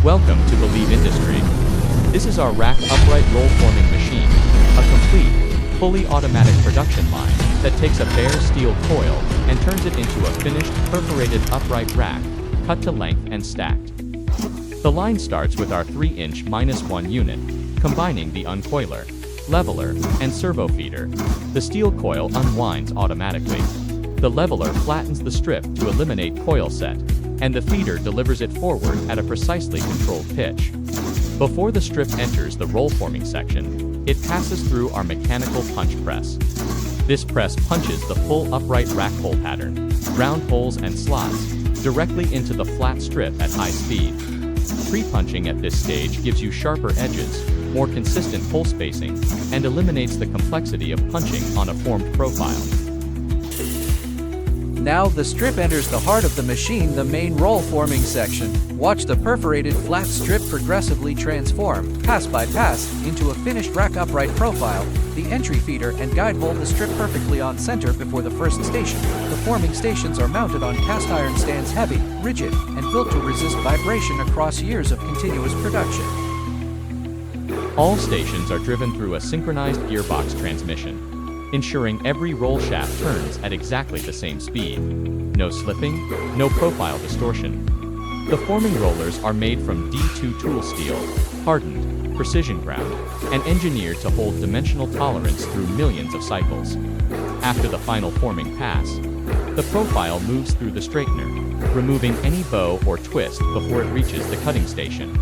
Welcome to Believe Industry. This is our rack upright roll forming machine, a complete, fully automatic production line that takes a bare steel coil and turns it into a finished perforated upright rack, cut to length and stacked. The line starts with our 3-inch -1 unit, combining the uncoiler, leveler, and servo feeder. The steel coil unwinds automatically. The leveler flattens the strip to eliminate coil set, and the feeder delivers it forward at a precisely controlled pitch. Before the strip enters the roll forming section, it passes through our mechanical punch press. This press punches the full upright rack hole pattern, round holes and slots, directly into the flat strip at high speed. Pre-punching at this stage gives you sharper edges, more consistent hole spacing, and eliminates the complexity of punching on a formed profile. Now the strip enters the heart of the machine, the main roll forming section. Watch the perforated flat strip progressively transform, pass by pass, into a finished rack upright profile. The entry feeder and guide hold the strip perfectly on center before the first station. The forming stations are mounted on cast iron stands, heavy, rigid, and built to resist vibration across years of continuous production. All stations are driven through a synchronized gearbox transmission, ensuring every roll shaft turns at exactly the same speed. No slipping, no profile distortion. The forming rollers are made from D2 tool steel, hardened, precision ground, and engineered to hold dimensional tolerance through millions of cycles. After the final forming pass, the profile moves through the straightener, removing any bow or twist before it reaches the cutting station.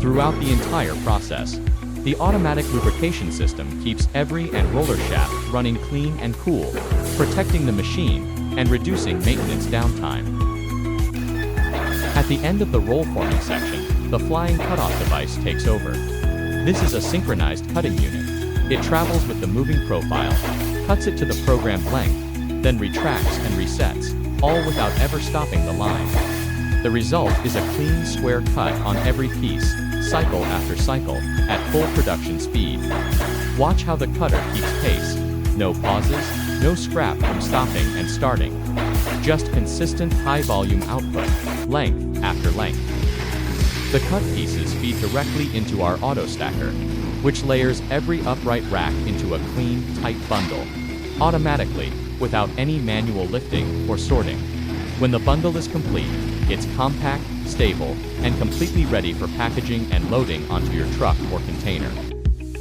Throughout the entire process, the automatic lubrication system keeps every and roller shaft running clean and cool, protecting the machine and reducing maintenance downtime. At the end of the roll forming section, the flying cutoff device takes over. This is a synchronized cutting unit. It travels with the moving profile, cuts it to the programmed length, then retracts and resets, all without ever stopping the line. The result is a clean, square cut on every piece, cycle after cycle, at full production speed. Watch how the cutter keeps pace. No pauses, no scrap from stopping and starting. Just consistent high-volume output, length after length. The cut pieces feed directly into our auto stacker, which layers every upright rack into a clean, tight bundle, automatically, without any manual lifting or sorting. When the bundle is complete, it's compact, stable, and completely ready for packaging and loading onto your truck or container.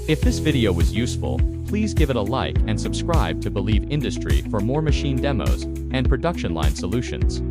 If this video was useful, please give it a like and subscribe to Believe Industry for more machine demos and production line solutions.